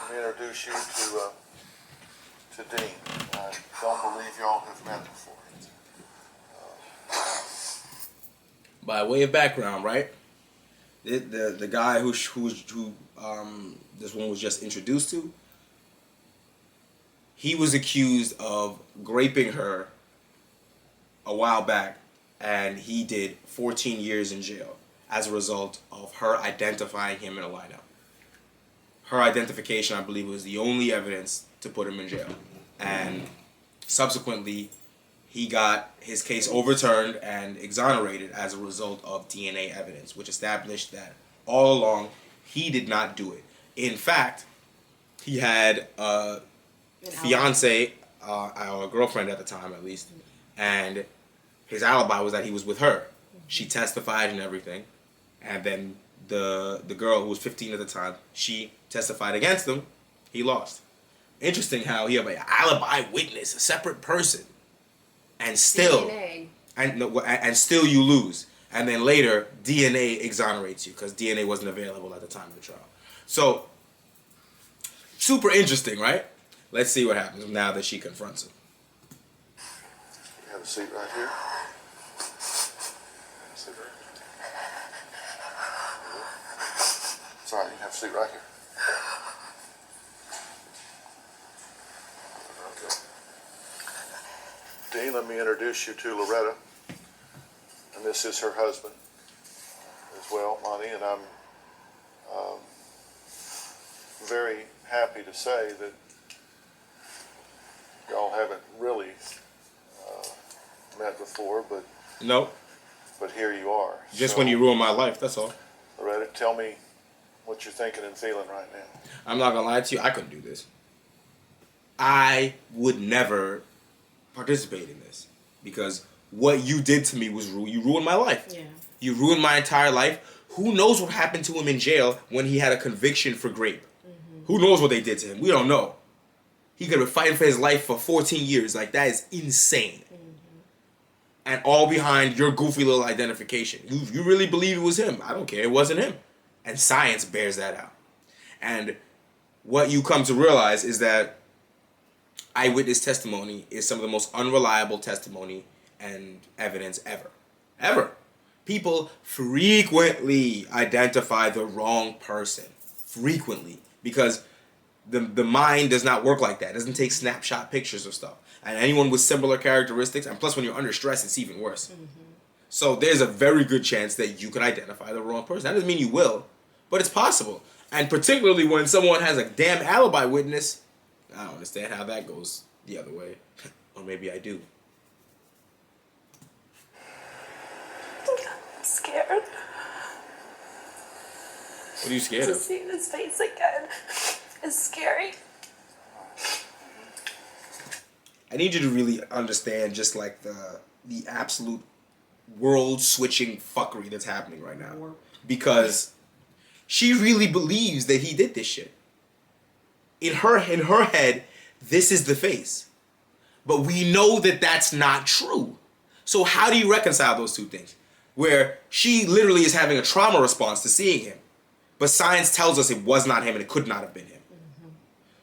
Let me introduce you to Dean. I don't believe y'all have met before. By way of background, right? The guy who this one was just introduced to, he was accused of raping her a while back, and he did 14 years in jail as a result of her identifying him in a lineup. Her identification, I believe, was the only evidence to put him in jail. And subsequently, he got his case overturned and exonerated as a result of DNA evidence, which established that all along he did not do it. In fact, he had a fiance, or a girlfriend at the time at least, and his alibi was that he was with her. She testified and everything, and then the girl who was 15 at the time, she testified against him. He lost. Interesting how you have an alibi witness, a separate person, and still DNA. and still you lose. And then later, DNA exonerates you because DNA wasn't available at the time of the trial. So, super interesting, right? Let's see what happens now that she confronts him. You have a seat right here. Sit right here. It's all right, you can have a seat right here. Okay. Dean, let me introduce you to Loretta. And this is her husband as well, Monty, and I'm very happy to say that y'all haven't really met before, Nope. but here you are. Just So, when you ruin my life, that's all. Loretta, tell me what you're thinking and feeling right now. I'm not gonna lie to you, I couldn't do this. I would never participate in this because what you did to me was you ruined my life. Yeah. You ruined my entire life. Who knows what happened to him in jail when he had a conviction for rape? Mm-hmm. Who knows what they did to him? We don't know. He could have been fighting for his life for 14 years. Like, that is insane. Mm-hmm. And all behind your goofy little identification. You really believe it was him. I don't care. It wasn't him. And science bears that out. And what you come to realize is that eyewitness testimony is some of the most unreliable testimony and evidence ever. Ever. People frequently identify the wrong person. Frequently. Because the mind does not work like that. It doesn't take snapshot pictures of stuff. And anyone with similar characteristics, and plus when you're under stress, it's even worse. Mm-hmm. So there's a very good chance that you could identify the wrong person. That doesn't mean you will, but it's possible. And particularly when someone has a damn alibi witness, I don't understand how that goes the other way. Or maybe I do. I'm scared. What are you scared To of? see his face again is scary. I need you to really understand just like the absolute world-switching fuckery that's happening right now. Because she really believes that he did this shit. In her head, this is the face. But we know that that's not true. So how do you reconcile those two things? Where she literally is having a trauma response to seeing him. But science tells us it was not him and it could not have been him. Mm-hmm.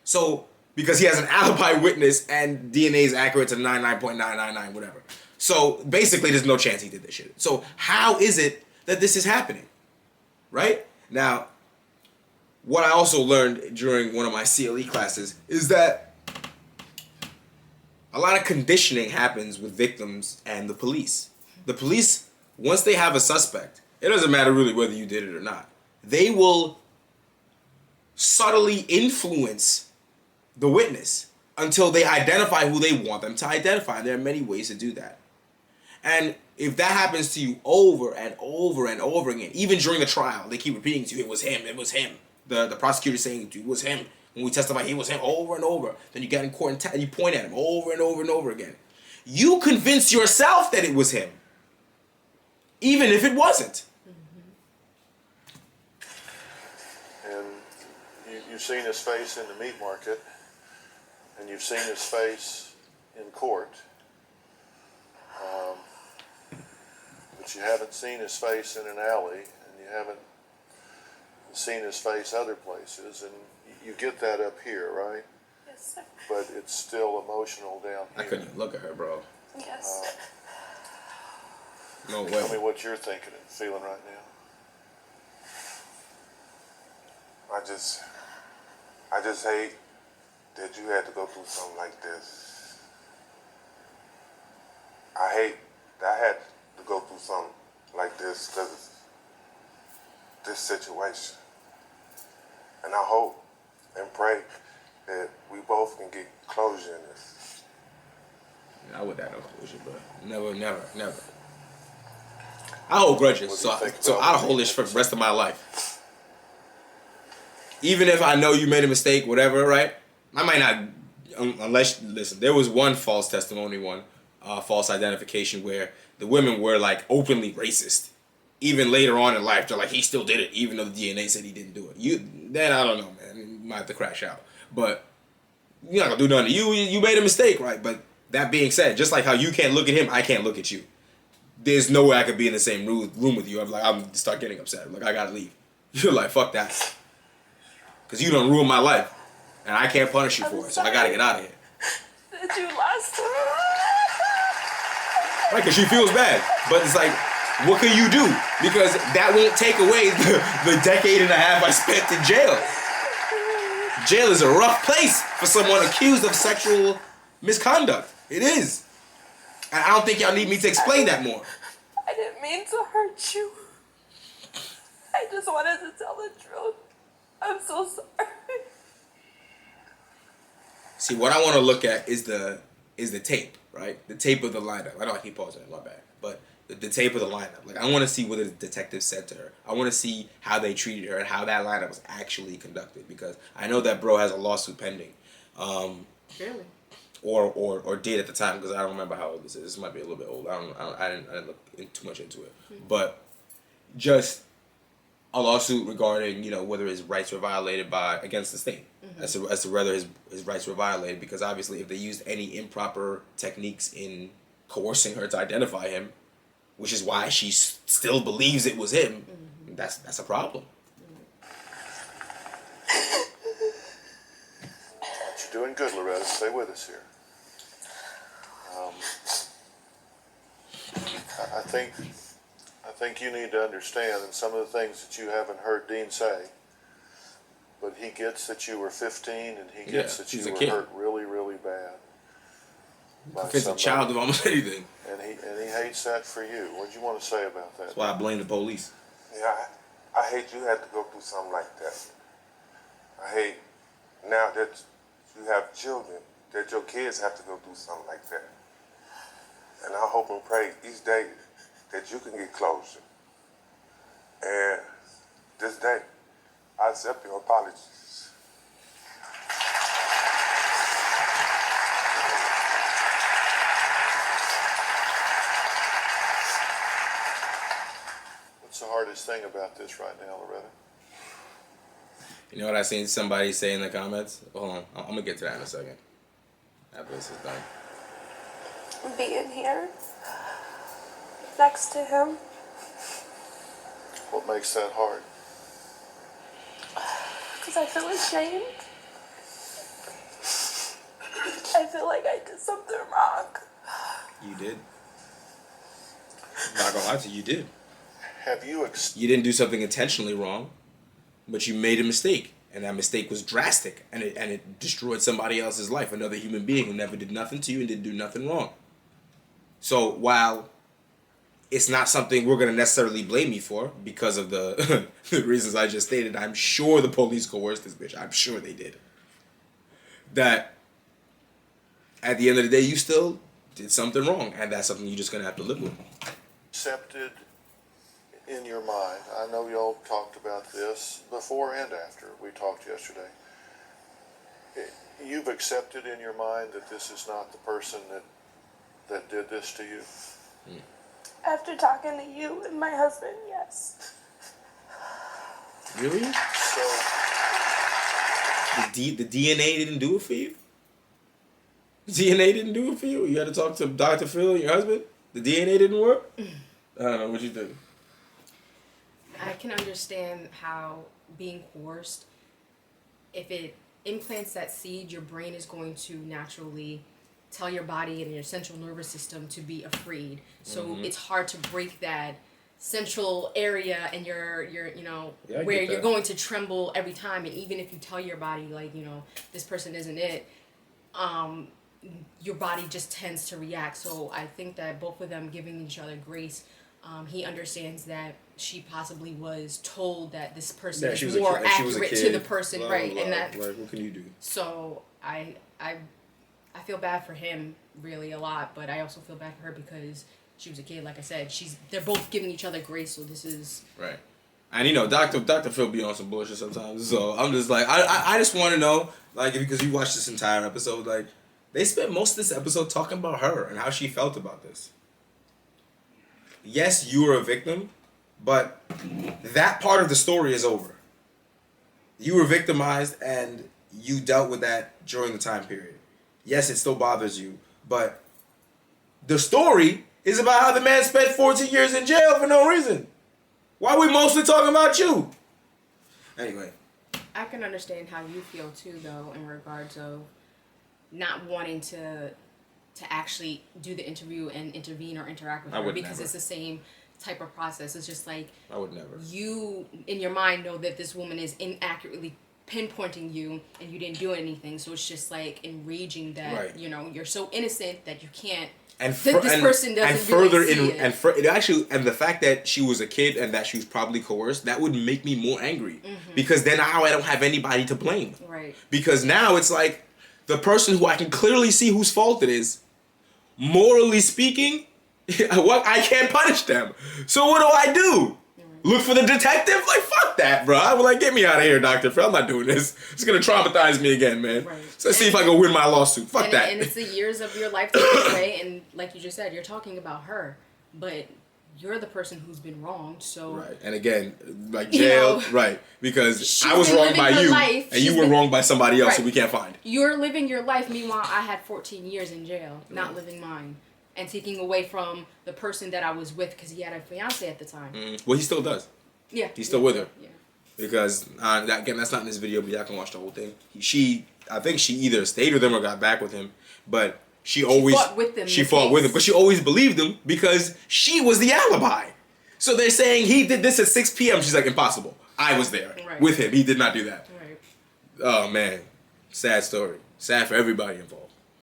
So, because he has an alibi witness and DNA is accurate to 99.999 whatever. So, basically there's no chance he did this shit. So, how is it that this is happening? Right? Now, what I also learned during one of my CLE classes is that a lot of conditioning happens with victims and the police. The police, once they have a suspect, it doesn't matter really whether you did it or not. They will subtly influence the witness until they identify who they want them to identify. And there are many ways to do that. And if that happens to you over and over and over again, even during the trial, they keep repeating to you, it was him, it was him. The prosecutor saying it was him. When we testify, he was him over and over. Then you get in court and you point at him over and over and over again. You convince yourself that it was him, even if it wasn't. And you've seen his face in the meat market, and you've seen his face in court, but you haven't seen his face in an alley, and you haven't seen his face other places, and you get that up here, right? Yes, sir. But it's still emotional down I here. couldn't even look at her, bro. Yes. No way. Tell me what you're thinking and feeling right now. I just hate that you had to go through something like this. I hate that I had to go through something like this because of this situation. And I hope and pray that we both can get closure in this. I would have no closure, but never. I hold grudges, What do you think so about I'll it? hold this for the rest of my life. Even if I know you made a mistake, whatever, right? I might not, unless, listen, there was one false testimony, false identification where the women were like openly racist. Even later on in life, they're like, he still did it, even though the DNA said he didn't do it. Then I don't know, man. You might have to crash out. But you're not gonna do nothing. You made a mistake, right? But that being said, just like how you can't look at him, I can't look at you. There's no way I could be in the same room with you. I'm start getting upset. Like, I gotta leave. You're like, fuck that. Because you done ruined my life. And I can't punish you for it. So I gotta get out of here. Did you lost? Right, because she feels bad. But it's like, what can you do? Because that won't take away the decade and a half I spent in jail. Jail is a rough place for someone accused of sexual misconduct. It is. And I don't think y'all need me to explain that more. I didn't mean to hurt you. I just wanted to tell the truth. I'm so sorry. See, what I want to look at is the tape, right? The tape of the lineup. I know I keep pausing it, my bad. But the tape of the lineup. Like, I want to see what the detective said to her. I want to see how they treated her and how that lineup was actually conducted. Because I know that bro has a lawsuit pending. Really? Or did at the time, because I don't remember how old this is. This might be a little bit old. I didn't look too much into it. But just a lawsuit regarding, whether his rights were violated against the state, as to whether his rights were violated, because obviously if they used any improper techniques in coercing her to identify him, which is why she still believes it was him, that's a problem. You're doing good, Loretta. Stay with us here. I think you need to understand, and some of the things that you haven't heard Dean say, but he gets that you were 15 and he gets that he's you a were kid. hurt really, really bad. by If it's a somebody. child of almost anything. And he hates that for you. What do you want to say about that? That's why I blame the police. Yeah, I hate you had to go through something like that. I hate now that you have children, that your kids have to go through something like that. And I hope and pray each day that you can get closure. And this day, I accept your apologies. What's the hardest thing about this right now, Loretta? You know what I seen somebody say in the comments? Hold on, I'm gonna get to that in a second. After this is done. Being here next to him. What makes that hard? Because I feel ashamed. I feel like I did something wrong. You did. I'm not gonna lie to you, you did. Have you You didn't do something intentionally wrong, but you made a mistake, and that mistake was drastic, and it destroyed somebody else's life, another human being who never did nothing to you and didn't do nothing wrong. So while it's not something we're gonna necessarily blame you for because of the the reasons I just stated, I'm sure the police coerced this bitch. I'm sure they did. That at the end of the day, you still did something wrong, and that's something you're just gonna have to live with. accepted in your mind? I know y'all talked about this before and after. We talked yesterday. You've accepted in your mind that this is not the person that did this to you? After talking to you and my husband, yes. Really? So, The DNA didn't do it for you? The DNA didn't do it for you? You had to talk to Dr. Phil, your husband? The DNA didn't work? I don't know, what you think? I can understand how being coerced if it implants that seed, your brain is going to naturally tell your body and your central nervous system to be afraid. So it's hard to break that central area and your where you're going to tremble every time. And even if you tell your body, like, this person isn't it, your body just tends to react. So I think that both of them giving each other grace, he understands that she possibly was told that this person is more accurate to the person, right? And that, like, what can you do? So I feel bad for him really a lot, but I also feel bad for her because she was a kid. Like I said, they're both giving each other grace. So this is right. And Dr. Phil be on some bullshit sometimes. So I'm just like, I just want to know, like, because you watched this entire episode, like, they spent most of this episode talking about her and how she felt about this. Yes, you were a victim, but that part of the story is over. You were victimized and you dealt with that during the time period. Yes, it still bothers you, but the story is about how the man spent 14 years in jail for no reason. Why are we mostly talking about you? Anyway. I can understand how you feel too, though, in regards of not wanting to actually do the interview and intervene or interact with her, because it's the same type of process. It's just like, I would never. You in your mind know that this woman is inaccurately pinpointing you and you didn't do anything, so it's just like enraging that you're so innocent that you can't. And this person doesn't really see it. And the fact that she was a kid and that she was probably coerced, that would make me more angry, because then now I don't have anybody to blame. Right. Because now it's like the person who I can clearly see whose fault it is, morally speaking, I can't punish them. So what do I do? Look for the detective? Like, fuck that, bro. I'm like, get me out of here, Dr. Phil. I'm not doing this. It's going to traumatize me again, man. Right. So let's see if I can win my lawsuit. Fuck that. And it's the years of your life taken away, and like you just said, you're talking about her, but you're the person who's been wronged, so... Right. And again, like jail, right. Because I was wronged by you, and you were wronged by somebody else who we can't find. You're living your life, meanwhile I had 14 years in jail, not living mine. And taking away from the person that I was with, because he had a fiance at the time. Well, he still does. Yeah. He's still with her. Yeah. Because, again, that's not in this video, but y'all can watch the whole thing. I think she either stayed with him or got back with him, but she always... fought with him. She fought with him, but she always believed him because she was the alibi. So they're saying he did this at 6 p.m. She's like, impossible. I was there with him. He did not do that. Right. Oh, man. Sad story. Sad for everybody involved.